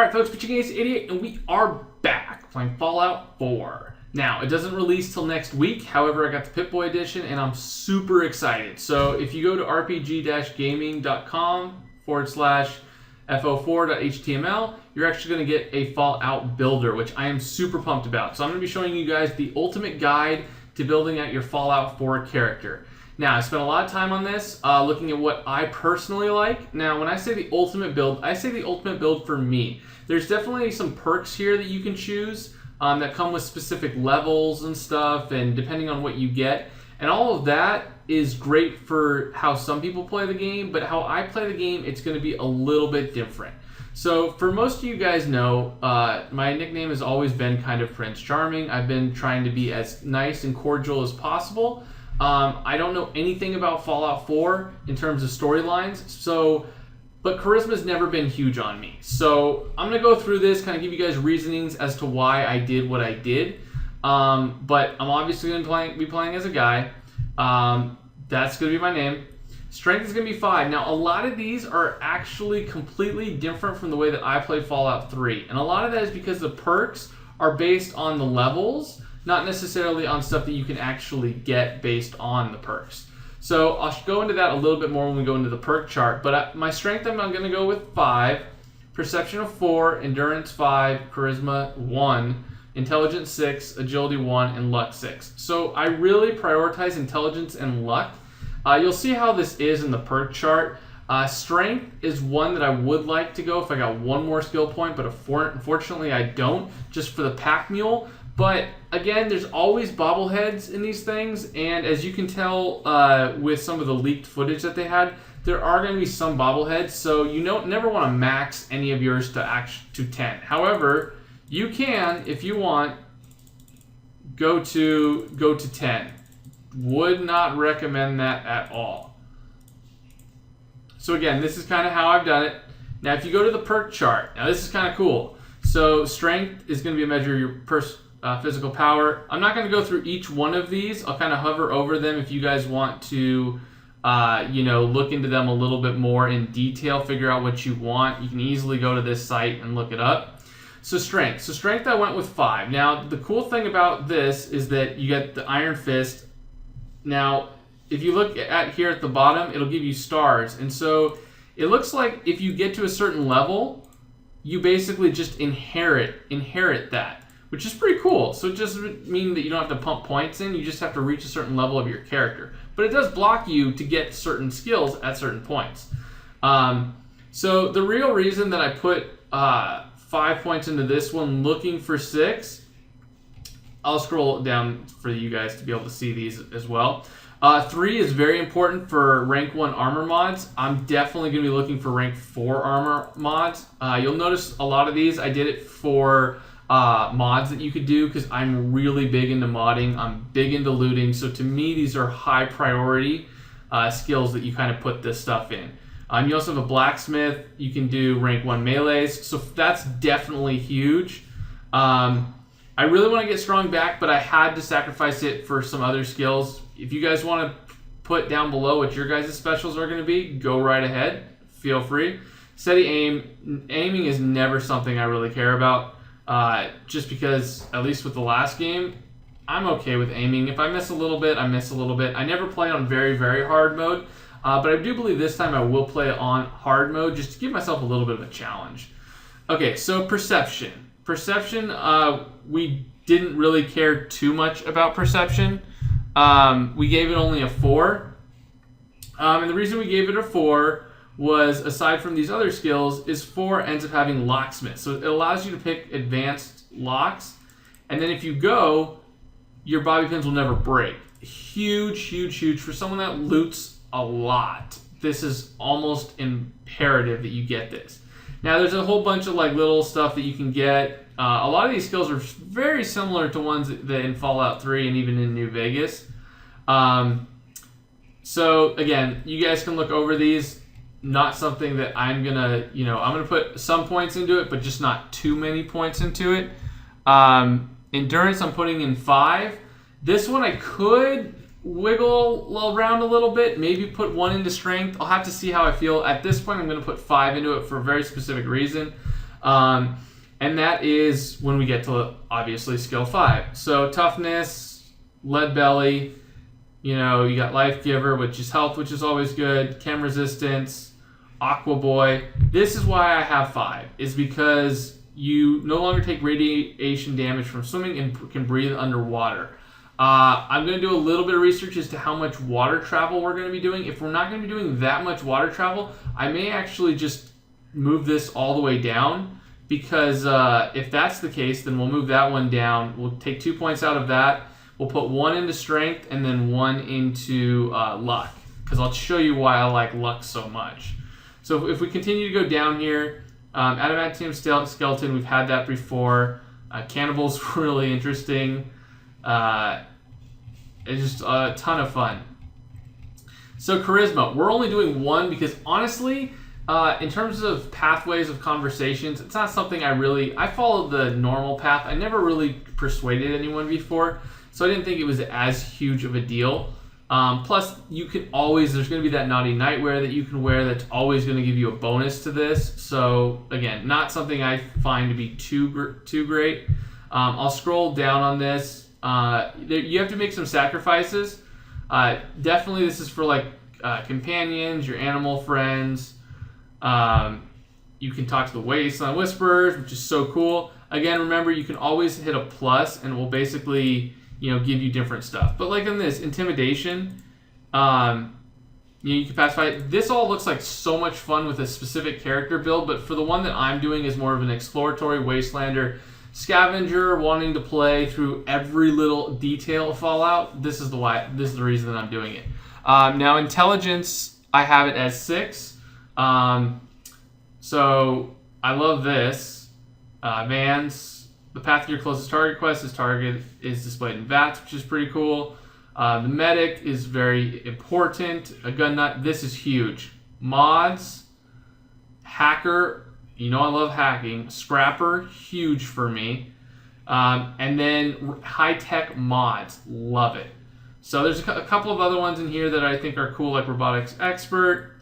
Alright folks, PitchingAce88, and we are back playing Fallout 4. Now, it doesn't release till next week, however I got the Pip-Boy edition and I'm super excited. So if you go to rpg-gaming.com/fo4.html, you're actually going to get a Fallout builder, which I am super pumped about. So I'm going to be showing you guys the ultimate guide to building out your Fallout 4 character. Now, I spent a lot of time on this, looking at what I personally like. Now, when I say the ultimate build, I say the ultimate build for me. There's definitely some perks here that you can choose that come with specific levels and stuff, and depending on what you get. And all of that is great for how some people play the game, but how I play the game, it's going to be a little bit different. So, for most of you guys know, my nickname has always been kind of Prince Charming. I've been trying to be as nice and cordial as possible. I don't know anything about Fallout 4 in terms of storylines, but charisma's never been huge on me. So I'm going to go through this, kind of give you guys reasonings as to why I did what I did. But I'm obviously going to be playing as a guy. That's going to be my name. Strength is going to be 5. Now, a lot of these are actually completely different from the way that I play Fallout 3. And a lot of that is because the perks are based on the levels, not necessarily on stuff that you can actually get based on the perks. So I'll go into that a little bit more when we go into the perk chart. But my strength, I'm going to go with 5, perception of 4, endurance 5, charisma 1, intelligence 6, agility 1, and luck 6. So I really prioritize intelligence and luck. You'll see how this is in the perk chart. Strength is one that I would like to go if I got one more skill point, but unfortunately I don't, just for the pack mule. But again, there's always bobbleheads in these things, and as you can tell with some of the leaked footage that they had, there are going to be some bobbleheads, so you never want to max any of yours to 10. However, you can, if you want, go to 10. Would not recommend that at all. So again, this is kind of how I've done it. Now, if you go to the perk chart, now this is kind of cool. So strength is going to be a measure of your physical power. I'm not going to go through each one of these. I'll kind of hover over them if you guys want to, look into them a little bit more in detail, figure out what you want. You can easily go to this site and look it up. So strength. So strength, I went with 5. Now, the cool thing about this is that you get the Iron Fist. Now, if you look at here at the bottom, it'll give you stars. And so it looks like if you get to a certain level, you basically just inherit that, which is pretty cool. So it doesn't mean that you don't have to pump points in, you just have to reach a certain level of your character. But it does block you to get certain skills at certain points. So the real reason that I put 5 points into this one looking for 6, I'll scroll down for you guys to be able to see these as well. 3 is very important for rank 1 armor mods. I'm definitely going to be looking for rank 4 armor mods. You'll notice a lot of these, I did it for mods that you could do because I'm really big into modding. I'm big into looting. So to me, these are high priority skills that you kind of put this stuff in. You also have a blacksmith. You can do rank 1 melees. So that's definitely huge. I really want to get strong back, but I had to sacrifice it for some other skills. If you guys want to put down below what your guys' specials are going to be, go right ahead. Feel free. Steady aim. Aiming is never something I really care about. Just because, at least with the last game, I'm okay with aiming. If I miss a little bit, I miss a little bit. I never play on very, very hard mode, but I do believe this time I will play on hard mode just to give myself a little bit of a challenge. Okay, so perception. Perception, we didn't really care too much about perception. We gave it only a 4. And the reason we gave it a 4 was, aside from these other skills, is 4 ends up having locksmith. So it allows you to pick advanced locks, and then if you go, your bobby pins will never break. Huge, huge, huge. For someone that loots a lot, this is almost imperative that you get this. Now, there's a whole bunch of little stuff that you can get. A lot of these skills are very similar to ones that in Fallout 3 and even in New Vegas. So again, you guys can look over these. Not something that I'm gonna, I'm gonna put some points into it, but just not too many points into it. Endurance, I'm putting in 5. This one I could wiggle around a little bit, maybe put 1 into strength. I'll have to see how I feel. At this point, I'm gonna put 5 into it for a very specific reason. And that is when we get to, obviously, skill 5. So toughness, lead belly, you got life giver, which is health, which is always good, chem resistance, aqua boy. This is why I have 5, is because you no longer take radiation damage from swimming and can breathe underwater. I'm going to do a little bit of research as to how much water travel we're going to be doing. If we're not going to be doing that much water travel, I may actually just move this all the way down, because if that's the case, then we'll move that one down. We'll take 2 points out of that. We'll put 1 into strength and then 1 into luck, because I'll show you why I like luck so much. So if we continue to go down here, adamantium skeleton, we've had that before. Cannibal's really interesting. It's just a ton of fun. So charisma, we're only doing 1 because honestly, in terms of pathways of conversations, it's not something I followed the normal path. I never really persuaded anyone before, so I didn't think it was as huge of a deal. Plus, you can always, there's going to be that naughty nightwear that you can wear that's always going to give you a bonus to this. So again, not something I find to be too great. I'll scroll down on this. You have to make some sacrifices. Definitely this is for like companions, your animal friends. You can talk to the Wasteland Whisperers, which is so cool. Again, remember, you can always hit a plus and it will basically, give you different stuff. But like in this, intimidation, you can pacify it. This all looks like so much fun with a specific character build, but for the one that I'm doing is more of an exploratory Wastelander scavenger, wanting to play through every little detail of Fallout. This is the reason that I'm doing it. Now, intelligence, I have it as 6. So I love this. Vans, the path to your closest target quest, this target is displayed in VATS, which is pretty cool. The medic is very important. A gun nut, this is huge. Mods, hacker, I love hacking. Scrapper, huge for me. And then high-tech mods, love it. So there's a couple of other ones in here that I think are cool, like robotics expert.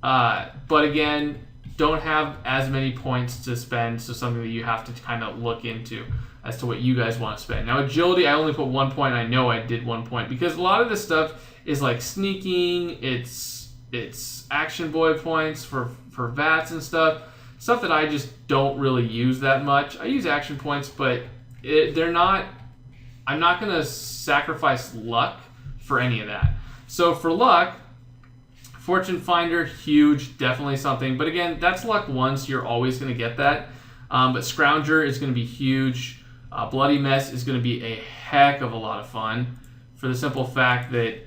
But again, don't have as many points to spend, so something that you have to kind of look into as to what you guys want to spend. Now, agility, I only put 1 point. I know I did 1 point because a lot of this stuff is like sneaking. It's action boy points for VATS and stuff that I just don't really use that much. I use action points, but I'm not going to sacrifice luck for any of that. So for luck, Fortune Finder, huge, definitely something. But again, that's luck 1, so you're always going to get that. But Scrounger is going to be huge. Bloody Mess is going to be a heck of a lot of fun for the simple fact that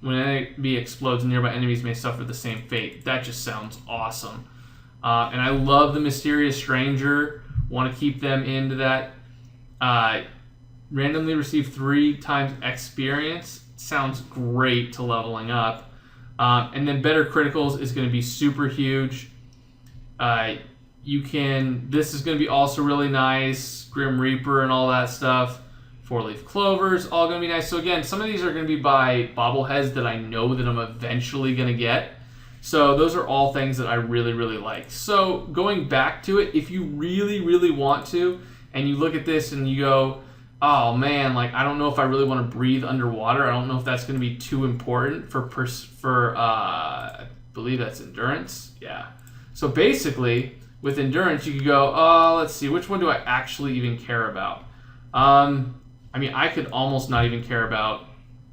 when an enemy explodes, nearby enemies may suffer the same fate. That just sounds awesome. And I love the Mysterious Stranger. Want to keep them into that. Randomly receive 3 times experience. Sounds great to leveling up. And then Better Criticals is going to be super huge. This is going to be also really nice. Grim Reaper and all that stuff. 4-leaf clovers, all going to be nice. So again, some of these are going to be by bobbleheads that I know that I'm eventually going to get. So those are all things that I really, really like. So going back to it, if you really, really want to, and you look at this and you go, oh man, like I don't know if I really want to breathe underwater. I don't know if that's going to be too important for I believe that's endurance. Yeah. So basically, with endurance, you could go, oh, let's see, which one do I actually even care about? I could almost not even care about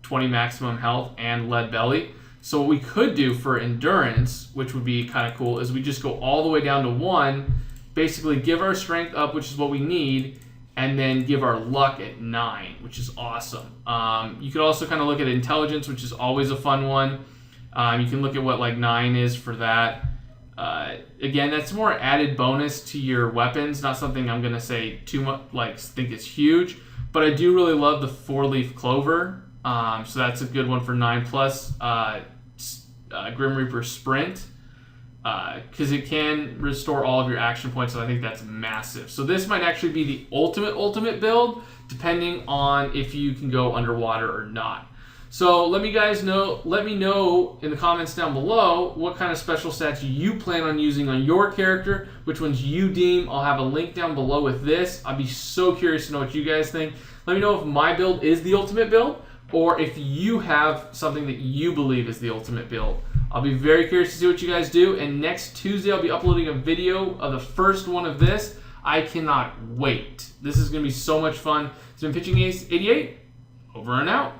20 maximum health and lead belly. So what we could do for endurance, which would be kind of cool, is we just go all the way down to 1, basically give our strength up, which is what we need, and then give our luck at 9, which is awesome. You could also kind of look at intelligence, which is always a fun one. You can look at what like 9 is for that. Again, that's more added bonus to your weapons, not something I'm going to say too much, like think it's huge. But I do really love the 4-leaf clover. So that's a good one for 9+. Grim Reaper Sprint, because it can restore all of your action points, so I think that's massive. So this might actually be the ultimate build, depending on if you can go underwater or not. So let me know in the comments down below what kind of special stats you plan on using on your character, which ones you deem. I'll have a link down below with this. I'd be so curious to know what you guys think. Let me know if my build is the ultimate build, or if you have something that you believe is the ultimate build. I'll be very curious to see what you guys do, and next Tuesday I'll be uploading a video of the first one of this. I cannot wait. This is going to be so much fun. It's been Pitching Ace 88, over and out.